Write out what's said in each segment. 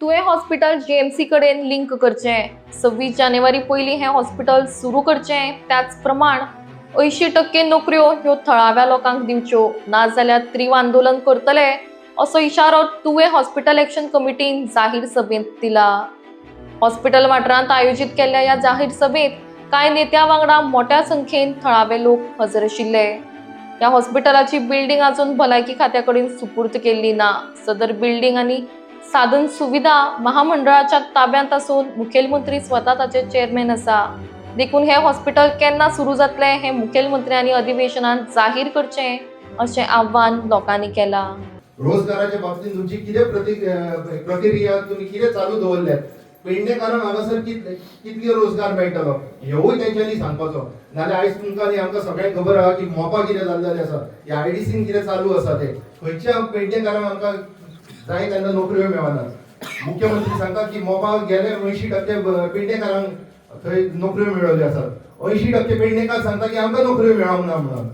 तुवें hospital GMC कडेन link करचें 26 जानेवारी पयलीं हें हॉस्पिटल सुरू करचें त्याच प्रमाण 80% नोकऱ्यो ह्यो थळाव्या लोकांक दिवच्यो नाजाल्यार तीव्र आंदोलन करतले असो इशारो तुवें हॉस्पिटल एक्शन कमिटीन जाहीर सभेत दिला। हॉस्पिटल वाठारांत आयोजीत केल्ल्या ह्या जाहीर सभेत कांय नेत्यां वांगडा मोठ्या संख्येन थळावे लोक हजर आशिल्ले। ह्या हॉस्पिटलाची बिल्डिंग अजून भलायकी खात्या कडेन सुपूर्द केल्ली ना। सदर बिल्डिंग आनी साधन सुविधा महामंडळाच्या ताब्यांत असून मुखेलमंत्री स्वता ताचे चेअरमॅन आसा। देखून हे हॉस्पिटल केन्ना सुरू जातले हे मुखेलमंत्र्यांनी अधिवेशनात जाहीर करचें अशें आव्हान लोकांनी केला। रोजगाराच्या बाबतीत तुमची किती प्रक्रिया तुम्ही किती चालू दवरल्यात पेडणेकारांक हांगासर कितले रोजगार मेळटलो हेवूय तेंच्यांनी सांगपाचो। नाल्यार आयज तुमकां आनी आमकां सगळ्यांक खबर आहा की मोपा कितें जाल्लेलें आसा या आयडीसीन कितें चालू आसा ते खंयच्या पेडणेकारांक आमकां जाय तेन्ना नोकऱ्यो मेळना। मुख्यमंत्री सांगता की मोपा गेले 80% पेडणेकारांक थंय नोकऱ्यो मेळ्ळ्यो आसात। 80% पेडणेकार सांगता की आमकां नोकऱ्यो मेळोंक ना म्हणून।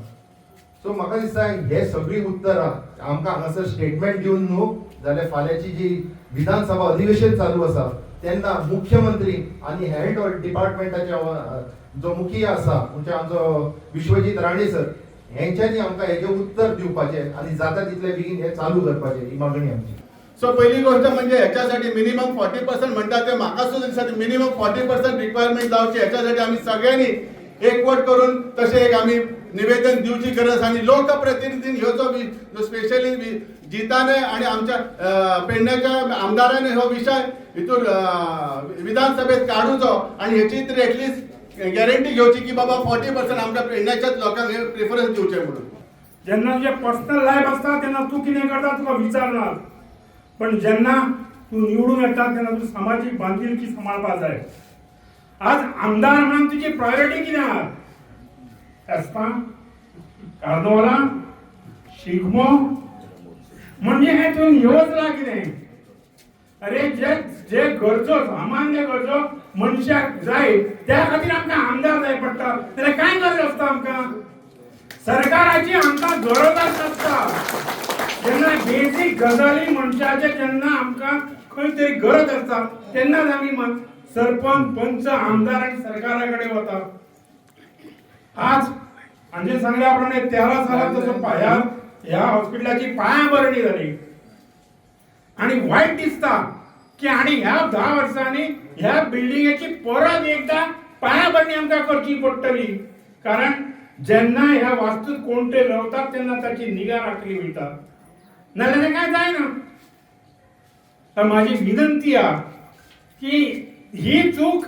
सो म्हाका दिसता हे सगळी उत्तरां आमकां हांगासर स्टेटमेंट दिवन न्हू जाल्यार फाल्यांची जी विधानसभा अधिवेशन चालू आसा तेन्ना मुख्यमंत्री आनी हेल्थ डिपार्टमेंटाचे जो मुखिया आसा म्हणजे आमचो विश्वजीत राणे सर हेंच्यांनी आमकां हेजें उत्तर दिवपाचें आनी जाता तितले बेगीन हे चालू करपाचें ही मागणी आमची। सो पहिली गोष्ट म्हणजे ह्याच्यासाठी मिनिमम 40% म्हणतात ते म्हाका सुद्धा दिसता मिनिमम 40% रिक्वायरमेंट जावची ह्याच्यासाठी आम्ही सगळ्यांनी एकवट करून तसे एक आम्ही निवेदन दिवची गरज आणि लोकप्रतिनिधींनी ह्यो जो स्पेशली जिताने आणि आमच्या पेडण्याच्या आमदाराने हो विषय हितून विधानसभेत काढूचो आणि ह्याची तरी एटलीस्ट गॅरंटी घेवची की बाबा 40% आमच्या पेडण्याच्याच लोकांक हे प्रिफरन्स दिवचे म्हणून। जेन्ना तुझे पर्सनल लायफ असता तेन्ना तू कितें करता तुका विचारनात, पण जेन्ना तू निवडून येता तेन्ना तू सामाजिक बांधिलकी सांबाळपा जाय। आज आमदार म्हणून तुजी प्रायोरिटी कितें आहा? एस्पां, कार्दोवळा, शिगमो म्हणजे हे तू येवचला कितें? अरे जे जे गरजो सामान्य गरजो मनशाक जाय त्या खातीर आमकां आमदार जाय पडटा। जाल्यार काय गरज आसता आमकां? सरकाराची आमकां गरज आसता। जेन्ना बेसिक गजाली मनशाचे जेन्ना आमकां खंय तरी गरज आसता तेन्नाच आमी सरपंच पंच आमदार आनी सरकारा कडेन वता। आज हांचे सांगल्या प्रमाणे 13 सालांत जसो ह्या हॉस्पिटलाची पायाभरणी जाली आणि वायट दिसता की आणि ह्या 10 वर्सांनी ह्या बिल्डिंगेची परत एकदा पायाभरणी आमकां करची पडटली। कारण जेन्ना ह्या वास्तूत कोण ते रावतात तेन्ना ताची निगा राखली वयता, नाल्यार काय जायना। तर माझी विनंती आहे की ही चूक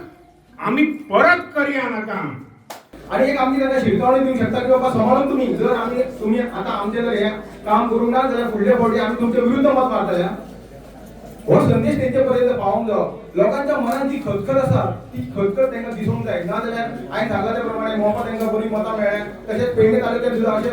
आम्ही परत करूया नाका। आणि एक आमची त्यांना शिरकावणी देऊ शकता की बाबा सांभाळून तुम्ही आता आमचे जर हे काम करूंक ना जाल्यार फुडले फावटी आम्ही तुमच्या विरुद्ध मत मारतले। हो संदेश तेंचेपर्यंत पावोंक जायो। लोकांच्या मनात जी खतखत आसा ती खतखत तांकां दिसूंक जाय, ना जाल्यार हांवें सांगला त्या प्रमाणे मोपा तांकां बरी मतां मेळ्ळ्या तशेंच पेडणे तालुक्यात सुद्दां अशे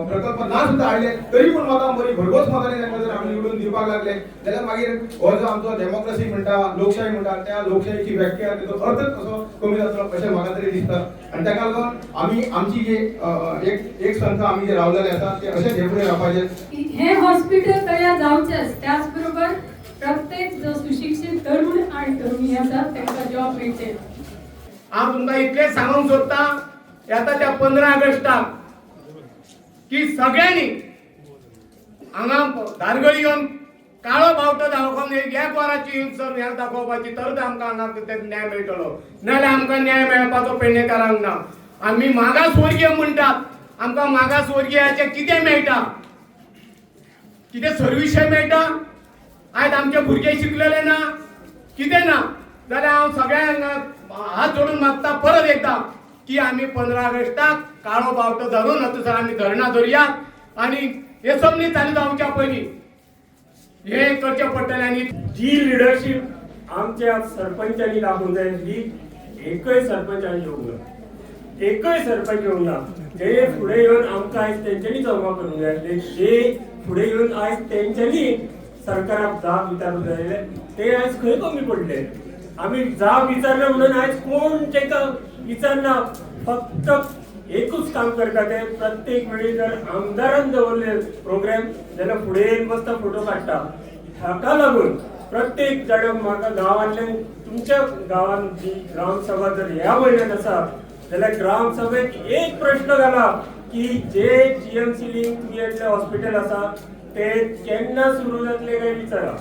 प्रकल्प ना सुद्दां हाडले तरी पूण मतां बरी भरघोस मतांनी तांकां जर आमी निवडून दिवपाक लागले जाल्यार मागीर हो जो आमचो डेमोक्रेसी म्हणटा लोकशाही म्हणटा त्या लोकशाहीची व्याख्या तेचो अर्थच असो कमी जातलो अशें म्हाका तरी दिसता। आनी ताका लागून आमी आमची जी एक संस्था आमी जे रावलेले आसा ते अशेंच हे फुडें रावपाचें। हे हॉस्पिटल तयार जावचेच त्याच बरोबर प्रत्येक जो सुशिक्षित तरुण आणि तरुणी आसात तांकां जॉब मेळचे। हांव तुमकां इतलें सांगूंक सोदतां येता त्या 15 ऑगस्टाक की सगळ्यांनी हांगा धारगळी येवन काळो बावटो दाखोवन एक वराची हिंसर हें दाखोवपाची तरच आमकां हांगा न्याय मेळटलो, नाल्यार आमकां न्याय मेळपाचो पेडणेकारांक ना। आमी मागासवर्गीय म्हणटात, आमकां मागासवर्गीयाचें कितें मेळटा? कितें सर्विशे मेळटा? आयज आमचे भुरगे शिकलेले ना कितें ना जाल्यार हांव सगळ्यांक हात जोडून मागता परत एकदा की आमी 15 ऑगस्टाक काळो बावटो धरून हतुसर आमी धरणां धरयात आणि हे समनी चालू जावच्या पयलीं हे करचें पडटलें। आनी जी लिडरशिप आमच्या सरपंचांनी दाखोवंक जाय ती एकय सरपंचांनी येवंक ना, एकय सरपंच येवंक ना। ते फुडें येवन आमकां आयज तेंच्यांनी जमा करूंक जाय आसले, ते फुडें येवन आयज तेंच्यांनी सरकाराक जाब विचारूंक जाय, ते आयज खंय कमी पडले। आमी जाब विचारले म्हणून आयज कोण ताका विचारना, फक्त एकूच काम करता ते प्रत्येक वेळी जर आमदारान दवरले प्रोग्राम जाल्यार फुडें मस्त फोटो काडटा। हाका लागून प्रत्येक जण म्हाका गांवांतल्यान तुमच्या गांवांत जी ग्रामसभा जर ह्या म्हयन्यात आसा जाल्यार ग्रामसभेक एक प्रश्न घाला की जे जीएमसी लिंक तुमचे हॉस्पिटल आसा ते केन्ना सुरू जातले काय विचारा.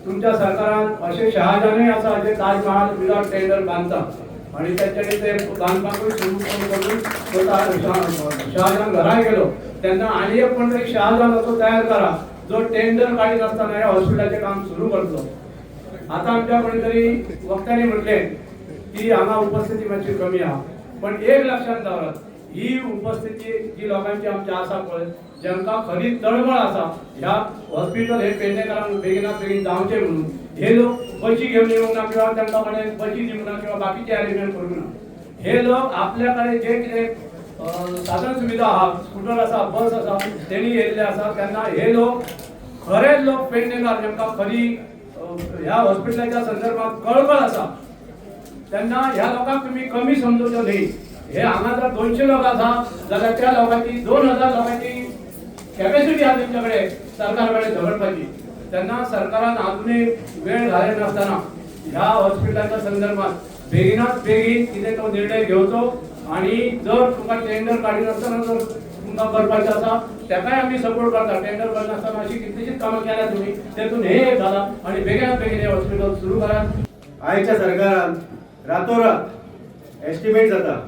तुमच्या सरकारान असे शहाजहानूय आसा जे ताजमहाल विदाउट टेंडर बांधता आणि त्याच्याने ते बांधकामूय सुरू करून शहाजहान घरा गेलो त्यांना आणि एक कोणतरी शहाजहान असो तयार करा जो टेंडर काढीत असताना या हॉस्पिटलचे काम सुरू करतो. आता आमच्या कोणीतरी वक्त्यांनी म्हटले की हांगा उपस्थिती मातशी कमी आहे पण एक लक्षात दवरात ही उपस्थिती जी लोकांची आमची आसा पळय ज्यांका खरी तळमळ आसा ह्या हॉस्पिटल हे पेडणेकरांक बेगिनात बेगीन जावचे म्हणून हे लोक बशी घेऊन येऊंक ना किंवा तांकां म्हणे बशी दिवंक ना किंवा बाकीचे अरेंजमेंट करूंक ना. हे लोक आपल्याकडे जे कितें साधन सुविधा आहा स्कूटर आसा बस आसा तेणी येयल्ले आसा तेन्ना हे लोक खरेच लोक पेडणेकार जेंका खरी ह्या हॉस्पिटलाच्या संदर्भात कळकळ आसा तेन्ना ह्या लोकांक तुम्ही कमी समजूचो न्ही. हे हांगा जर 200 लोक आसा जाल्यार त्या लोकांची 2000 लोकांची कॅपॅसिटी आहा तुमच्याकडे सरकार कडेन झगडपाची. तेन्ना सरकारान अजूनय वेळ घाले नासतना ह्या हॉस्पिटलाच्या संदर्भात बेगिनात बेगीन कितें तो निर्णय घेवचो आणि जर तुमकां टेंडर काढीन आसतना जर तुमकां करपाचें आसा तेकाय आमी सपोर्ट करता. टेंडर करनासतना अशी कितलीशीच कामां केल्या तुमी तेतून हे एक घाला आणि बेगिनात बेगीन हे हॉस्पिटल सुरू करात. आयच्या सरकारान रातोरात एस्टिमेट जाता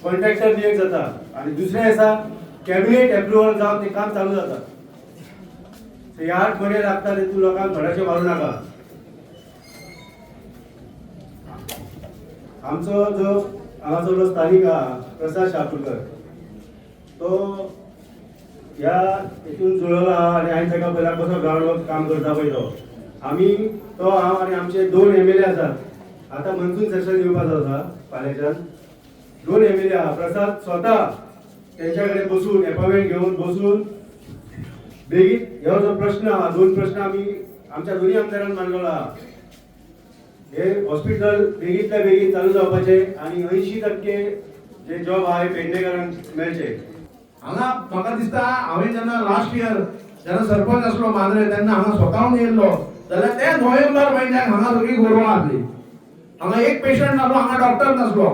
कॉन्ट्रॅक्टर नियोग जाता आणि दुसरें आसा कॅबिनेट एप्रुवल जावन तें काम चालू जाता. 8 म्हयने लागता तेतून लोकांक थोडेशें मारूं नाका. आमचो जो हांगाचो जो स्थानीक आहा प्रसाद शाकुरकर तो ह्या हेतून जुळलो आहा आणि हांवें ताका पयला कसो ग्रावंड काम करता पळय तो आमी तो हांव आनी आमचे 2 MLA आसात. आता मनसून सेशन येवपाचो आसा फाल्यांच्यान 2 MLA आहा. प्रसाद स्वता तेंच्याकडे बसून अपॉइंटमेंट घेवन बसून बेगीन हो जो प्रश्न आहा 2 प्रश्न आमी आमच्या दोन्ही आमदारांक मांडलेलो आहा. हे हॉस्पिटल बेगींतल्या बेगीन चालू जावपाचे आणि 80% जे जॉब आहा हे पेडणेकारांक मेळचे. हांगा म्हाका दिसता हांवें जेन्ना लास्ट इयर जेन्ना सरपंच आसलो मांद्रे तेन्ना हांगा स्वताहून येयल्लो जाल्यार ते नोव्हेंबर म्हयन्याक हांगा सगळी गोरवां आसली. हांगा एक पेशंट नासलो हांगा डॉक्टर नासलो.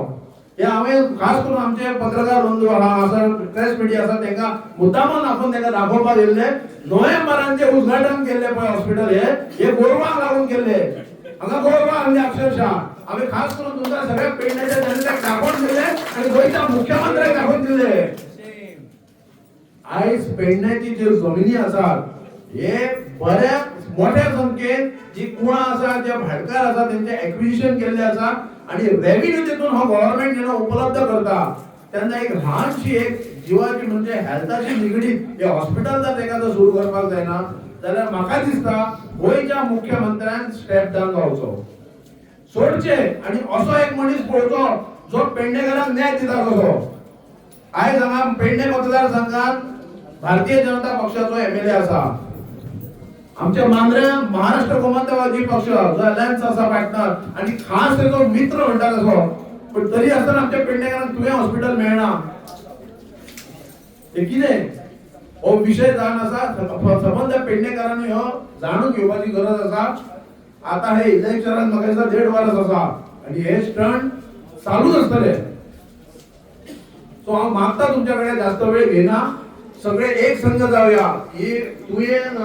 हे हांवें खास करून आमचे पत्रकार बंधू आसा प्रेस मिडिया आसा तांकां मुद्दामून आपण तांकां दाखोवपाक येयल्ले. नोव्हेंबरान जे उद्घाटन केल्ले पळय हॉस्पिटल हे गोरवांक लागून केल्ले. हांगा गोरवां आसले अक्षरशः. हांवें खास करून तुमकां सगळ्या पेडण्याच्या जनतेक दाखोवन दिले आणि गोंयच्या मुख्यमंत्र्याक दाखोवन दिले. आयज पेडण्याची ज्यो जमिनी आसात हे बऱ्या मोठ्या संख्येन जी कुळां आसा जे भाटकार आसा तेंचे एक्विजिशन केल्ले आसा आणि रेव्हेन्यू तितून हो गव्हर्नमेंट जेन्ना उपलब्ध करता तेन्ना एक ल्हानशी एक जिवाची म्हणजे हेल्थाशी निगडीत हे हॉस्पिटल जर तेका जर सुरू करपाक जायना जाल्यार म्हाका दिसता गोंयच्या मुख्यमंत्र्यान स्टेप डावन जावचो सोडचे आणि असो एक मनीस पळोवचो जो पेडणेकारांक न्याय दिता कसो. आयज हांगा पेडणे मतदारसंघात भारतीय जनता पक्षाचो MLA आसा. आमच्या मांद्रे महाराष्ट्र गोमंतकवादी पक्ष जो अलायन्स आसा पार्टनर आणि खास तेजो मित्र म्हणटा तसो पण तरी आसतना आमच्या पेडणेकारांक तुवें हॉस्पिटल मेळना हे कितें हो विशय जावन आसा. संबंद पेडणेकारांनी हो जाणून घेवपाची गरज आसा. आता हे इलेक्शनान म्हाका दिसता 1.5 वर्स आसा आणि हे स्टंट चालूच आसतले. सो हांव मागता तुमच्या कडेन जास्त वेळ घेना सगळे एक संघ जावया. ही तुवें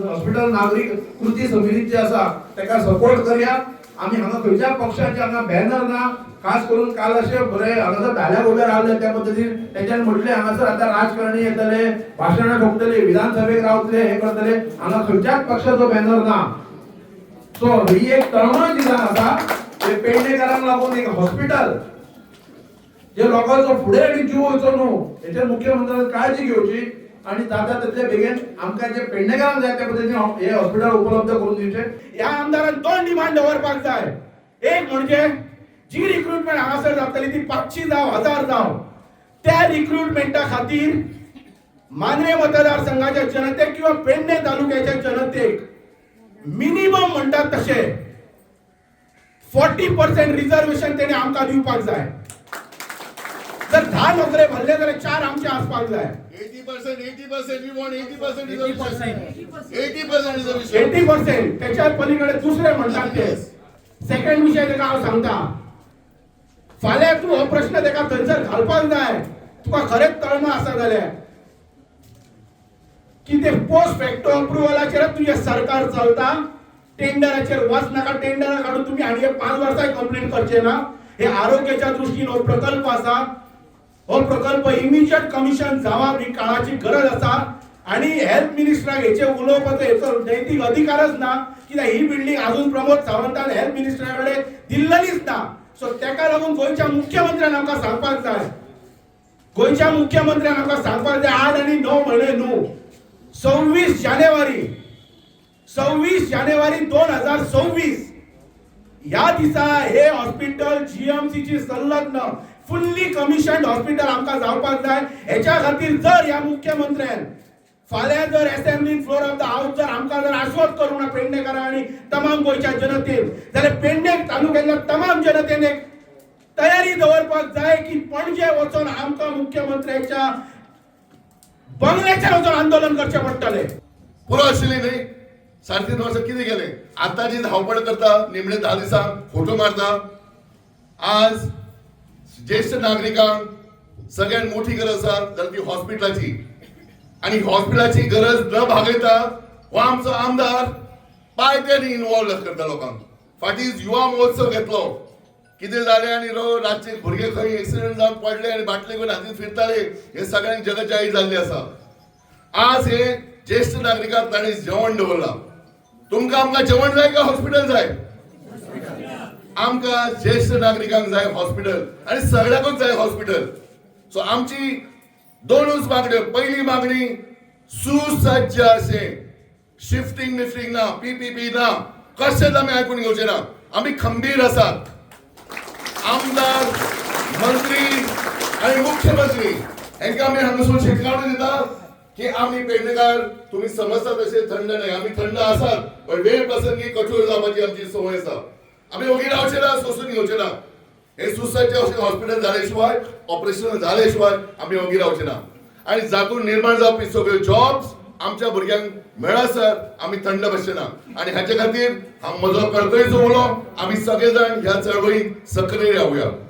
हॉस्पिटल नागरिक कृती समिती जी आसा ताका सपोर्ट करया. आमी हांगा खंयच्या पक्षाचे हांगा बॅनर ना. खास करून काल अशे बरे हांगासर धाल्या उबे रावले त्या पद्दतीन तेंच्यान म्हटले हांगासर आता राजकारणी येतले भाशणां ठोकतले विधानसभेक रावतले हे करतले. हांगा खंयच्याच पक्षाचो बॅनर ना. सो ही एक तळमळ जी जावन आसा हे पेडणेकारांक लागून एक हॉस्पिटल जे लोकांचो फुडें आनी जीव वचो न्हू हेचेर मुख्यमंत्र्यान काळजी घेवची आणि जाता तितले बेगीन आमकां जे पेडणेकारांक जाय त्या पद्दतीन हे हॉस्पिटल उपलब्ध करून दिवचे. ह्या आमदारान 2 डिमांड दवरपाक जाय. एक म्हणजे जी रिक्रुटमेंट हांगासर जातली ती 500 जावं 1000 जावं त्या रिक्रुटमेंटा खातीर मांद्रे मतदारसंघाच्या जनतेक किंवा पेडणे तालुक्याच्या जनतेक मिनिमम म्हणटात तशे 40% रिजर्वेशन तेणे आमकां दिवपाक जाय. जर 10 नोकरे भरले जाल्यार 4 आमच्या आसपास जाय. 80% we want 80% reservation. 80% reservation. 80% त्याच्या पलीकडे दुसरे म्हणतात ते. सेकंड विषय तेका हांव सांगता. फाल्यां तूं हो प्रश्न तेका थंयसर घालपाक जाय. तुका खरेंच तळमळ आसा जाल्यार की ते पोस्ट फॅक्टो अप्रुव्हलाचेर तुझे सरकार चलता. टेंडराचेर वचनाका. टेंडर काढून तुम्ही आणि 5 वर्सां कंप्लीट करचे ना. हे आरोग्याच्या दृष्टीन हो प्रकल्प आसा. हो प्रकल्प इमिजिएट कमिशन जावप ही काळाची गरज आसा. आणि हेल्थ मिनिस्टराक हेचे उलोवपाचो हेचो नैतीक अधिकारच ना. कित्याक ही बिल्डिंग अजून प्रमोद सावंतान हेल्थ मिनिस्टराकडे दिल्लीच ना. सो तेका लागून गोंयच्या मुख्यमंत्र्यान आमकां सांगपाक जाय. गोंयच्या मुख्यमंत्र्यान आमकां सांगपाक जाय 8 आणि 9 म्हयने न्हू. 26 जानेवारी 2026 या दिसा हे हॉस्पिटल जीएमसी ची संलग्न फुल्ली कमिशन्ड हॉस्पिटल आमकां जावपाक जाय. हेच्या खातीर जर ह्या मुख्यमंत्र्यान फाल्यां जर assembly floor of the house जर आमकां जर आश्वस्त करूं ना पेडणेकारां आणि तमाम गोंयच्या जनतेन जाल्यार पेडणे तालुक्यातल्या तमाम जनतेन एक तयारी दवरपाक जाय की पणजे वचून आमकां मुख्यमंत्र्याच्या बंगल्याचेर वचून आंदोलन करचें पडटलें. पुरो आशिल्ली न्ही. 3.5 वर्सां कितें केलें. आतां जी धांवपळ करता निमणे 10 दिसांक फोटो मारता. आज ज्येष्ठ नागरिकांक सगळ्यात मोठी गरज आसा जाल्यार ती हॉस्पिटलाची. आणि हॉस्पिटलाची गरज न भागयता हो आमचो आमदार पायत्यांनी इन्वॉल्व करता लोकांक. फाटीं युवा महोत्सव घेतलो. कितें जालें आनी रातचे भुरगे खंय एक्सिडेंट जावन पडले आनी बाटले घेवन हातीन फिरताले हे सगळ्यांक जगजाहीर जाल्लें आसा. आज हे ज्येष्ठ नागरिकांक ताणें जेवण दवरलां. तुमकां आमकां जेवण जाय काय हॉस्पिटल जाय. आमकां ज्येष्ठ नागरिकांक जाय हॉस्पिटल आणि सगळ्यांकूच जाय हॉस्पिटल. सो आमची 2च मागण्यो. पहिली मागणी सुसज्ज अशें शिफ्टिंग मिफ्टिंग ना. पीपीपी ना. कशेंच आमी आयकून घेवचे ना. आमी खंबीर आसात. आमदार मंत्री आणि मुख्यमंत्री हांकां आमी हांगासून शिटकावणी दिता की आमी पेडणेकार तुम्ही समजता तसे थंड नाही. आम्ही थंड आसात पण वेळ प्रसंगी कठोर जावपाची आमची सवय आसा. आम्ही ओगी रावचे ना. सोसून घेवचे ना. हे सुसज्ज हॉस्पिटल झाल्याशिवाय ऑपरेशन झाल्याशिवाय आम्ही ओगी रावचे ना. आणि जातून निर्माण जावपी सगळ्यो जॉब्स आमच्या भुरग्यांक मेळा सर आम्ही थंड बसचे ना. आणि ह्याच्या खातीर हा म्हजो कळकळीचो उलो आम्ही सगळेजण ह्या चळवळीत सक्रिय रावया.